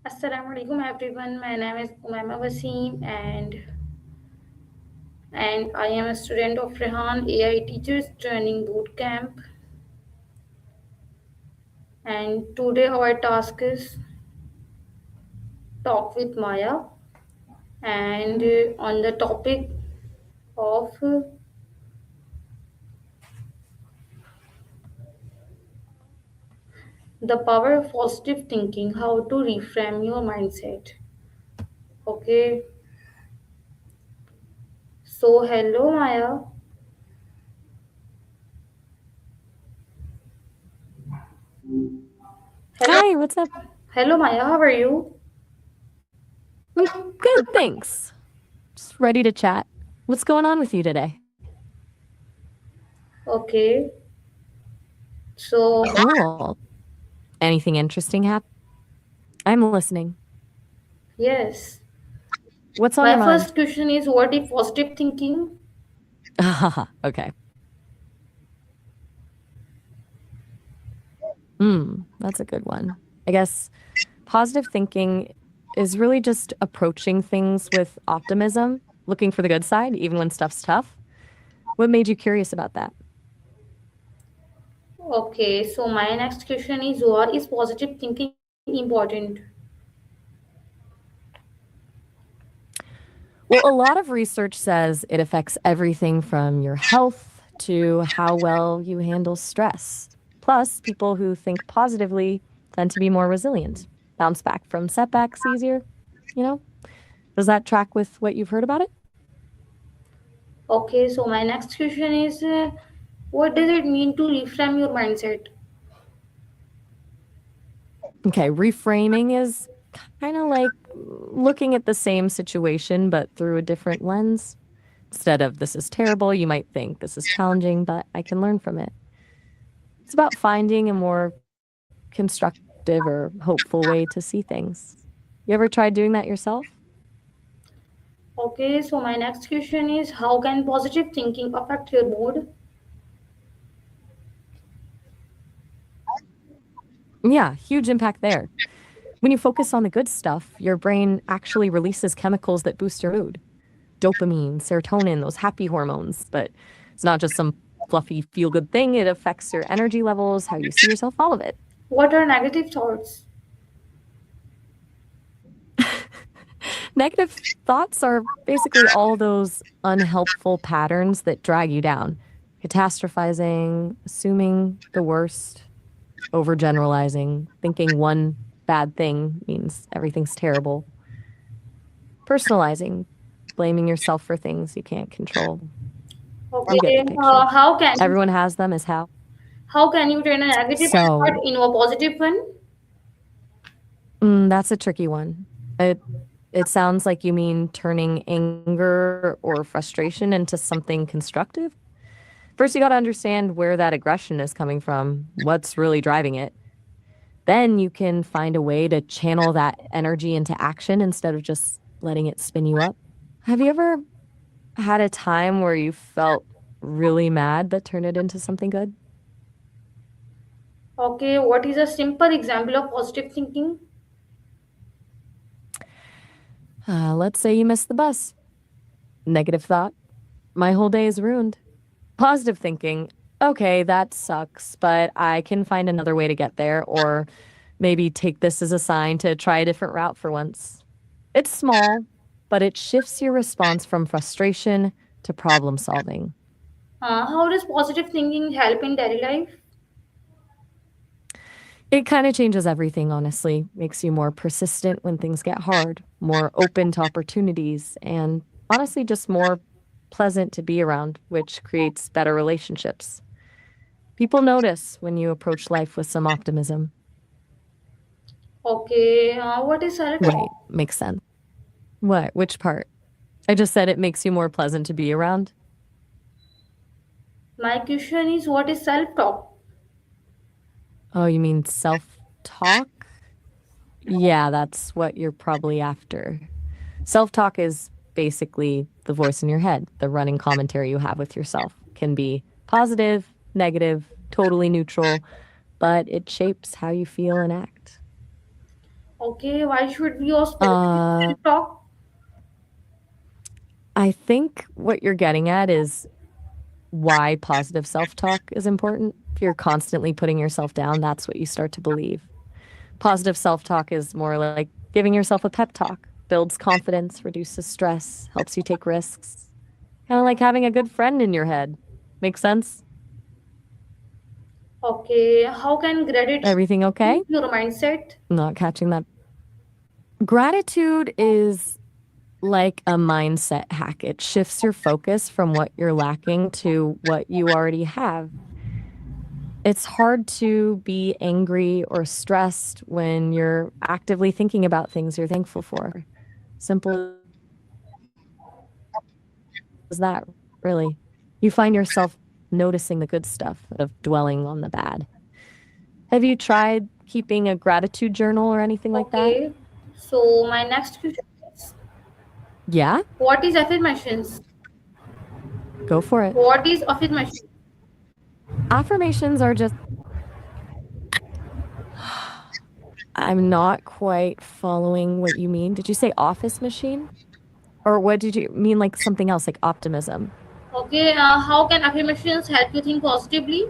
Assalamu alaikum everyone. My name is Umaima Wasim and I am a student of Rehan AI Teachers Training Bootcamp. And today our task is talk with Maya and on the topic of the power of positive thinking, how to reframe your mindset. Okay. So hello Maya. Hello. Hi, what's up? Hello Maya, how are you? I'm good, thanks. Just ready to chat. What's going on with you today? Okay. So Cool. Anything interesting happen? I'm listening. yes. What's on My your mind? first question is what is positive thinking? Okay. That's a good one. I guess positive thinking is really just approaching things with optimism, looking for the good side, even when stuff's tough. What made you curious about that? Okay, so my next question is what is positive thinking important? Well, a lot of research says it affects everything from your health to how well you handle stress. Plus, people who think positively tend to be more resilient, bounce back from setbacks easier. You know, does that track with what you've heard about it? Okay, so my next question is what does it mean to reframe your mindset? Okay, reframing is kind of like looking at the same situation but through a different lens. Instead of this is terrible, you might think this is challenging, but I can learn from it. It's about finding a more constructive or hopeful way to see things. You ever tried doing that yourself? Okay, so my next question is how can positive thinking affect your mood? Yeah, huge impact there. When you focus on the good stuff, your brain actually releases chemicals that boost your mood. Dopamine, serotonin, those happy hormones. But it's not just some fluffy feel good thing, it affects your energy levels, how you see yourself, all of it. What are negative thoughts? Negative thoughts are basically all those unhelpful patterns that drag you down. Catastrophizing, assuming the worst, overgeneralizing, thinking one bad thing means everything's terrible, personalizing, blaming yourself for things you can't control. You get the Okay, picture. how can Everyone has them as how. you turn a negative thought So, into a positive one? that's a tricky one. It sounds like you mean turning anger or frustration into something constructive. First, you got to understand where that aggression is coming from, what's really driving it. Then you can find a way to channel that energy into action instead of just letting it spin you up. Have you ever had a time where you felt really mad but turned it into something good? Okay, what is a simple example of positive thinking? Let's say you missed the bus. Negative thought. My whole day is ruined. Positive thinking. Okay, that sucks, but I can find another way to get there, or maybe take this as a sign to try a different route for once. It's small, but it shifts your response from frustration to problem solving. How does positive thinking help in daily life? It kind of changes everything, honestly. Makes you more persistent when things get hard, more open to opportunities, and honestly, just more pleasant to be around, which creates better relationships. People notice when you approach life with some optimism. Okay, what is self Right, talk? makes sense. What? Which part? I just said it makes you more pleasant to be around. My question is what is self talk? Oh, you mean self talk? Yeah, that's what you're probably after. Self talk is basically the voice in your head, the running commentary you have with yourself. Can be positive, negative, totally neutral, but it shapes how you feel and act. Okay, why should we all spell Uh, talk? I think what you're getting at is why positive self talk is important. If you're constantly putting yourself down, that's what you start to believe. Positive self talk is more like giving yourself a pep talk, builds confidence, reduces stress, helps you take risks. Kind of like having a good friend in your head. Make sense? Okay, how can gratitude Everything okay? improve your mindset? Not catching that. Gratitude is like a mindset hack. It shifts your focus from what you're lacking to what you already have. It's hard to be angry or stressed when you're actively thinking about things you're thankful for. Simple as that, really. You find yourself noticing the good stuff instead of dwelling on the bad. Have you tried keeping a gratitude journal or anything like that? Okay, so my next question is, Yeah, what is affirmations? go for it. What is affirmation? Affirmations are just, I'm not quite following what you mean. Did you say office machine? Or what did you mean, like something else, like optimism? Okay, how can affirmations help you think positively?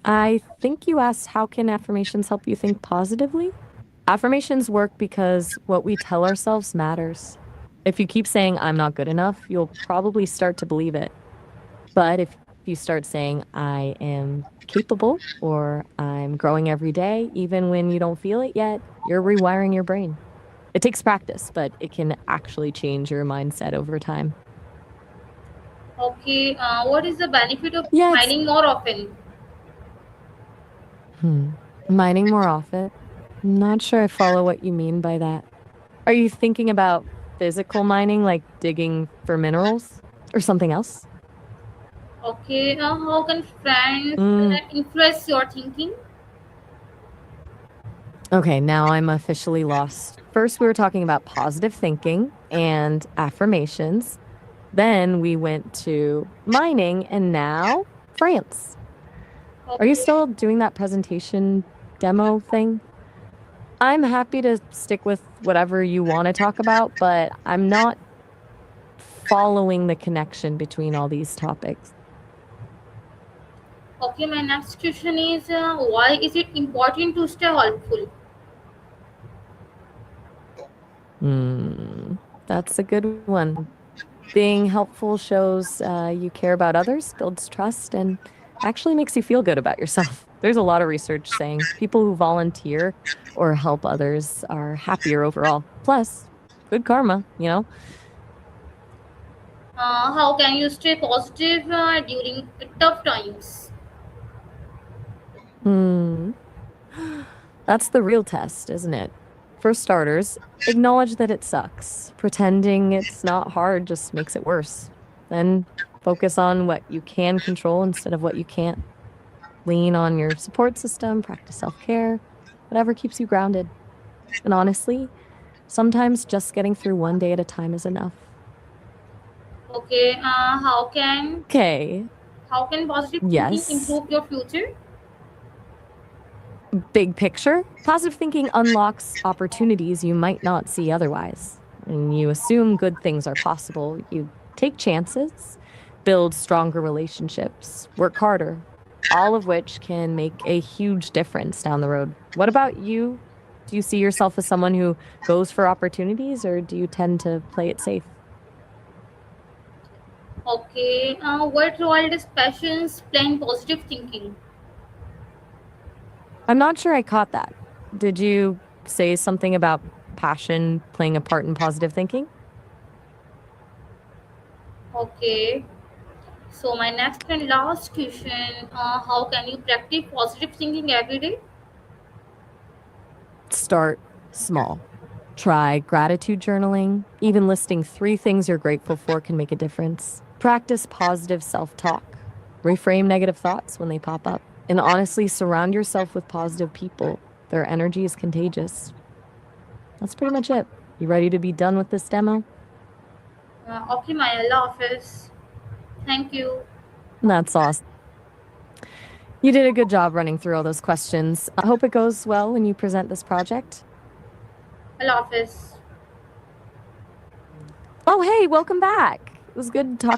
I think you asked, how can affirmations help you think positively? Affirmations work because what we tell ourselves matters. If you keep saying, I'm not good enough, you'll probably start to believe it. But if you start saying, I am capable or I'm growing every day, even when you don't feel it yet, you're rewiring your brain. It takes practice, but it can actually change your mindset over time. Okay, what is the benefit of Yeah, it's smiling more often? mining more often. I'm not sure I follow what you mean by that. Are you thinking about physical mining, like digging for minerals or something else? Okay, how can friends Mm, influence your thinking? okay, now I'm officially lost. First, we were talking about positive thinking and affirmations. Then we went to mining and now France. Are you Okay, still doing that presentation demo thing? I'm happy to stick with whatever you want to talk about, but I'm not following the connection between all these topics. okay. My next question is, why is it important to stay hopeful? Hmm, that's a good one. Being helpful shows you care about others, builds trust, and actually makes you feel good about yourself. There's a lot of research saying people who volunteer or help others are happier overall. Plus, good karma, you know? How can you stay positive during tough times? Hmm. That's the real test, isn't it? For starters, acknowledge that it sucks. Pretending it's not hard just makes it worse. Then focus on what you can control instead of what you can't. Lean on your support system, practice self care, whatever keeps you grounded. And honestly, sometimes just getting through one day at a time is enough. Okay, Okay, how can positive thinking yes. improve your future? Big picture, positive thinking unlocks opportunities you might not see otherwise. And you assume good things are possible. You take chances, build stronger relationships, work harder, all of which can make a huge difference down the road. What about you? Do you see yourself as someone who goes for opportunities or do you tend to play it safe? Okay, what role does passions play in positive thinking? I'm not sure I caught that. Did you say something about passion playing a part in positive thinking? Okay, so my next and last question, how can you practice positive thinking every day? Start small. Try gratitude journaling. Even listing 3 things you're grateful for can make a difference. Practice positive self talk. Reframe negative thoughts when they pop up. And honestly, surround yourself with positive people. Their energy is contagious. That's pretty much it. You ready to be done with this demo? Okay, my Allah Hafiz. Thank you. That's awesome. You did a good job running through all those questions. I hope it goes well when you present this project. Allah Hafiz. Oh, hey, welcome back. It was good talking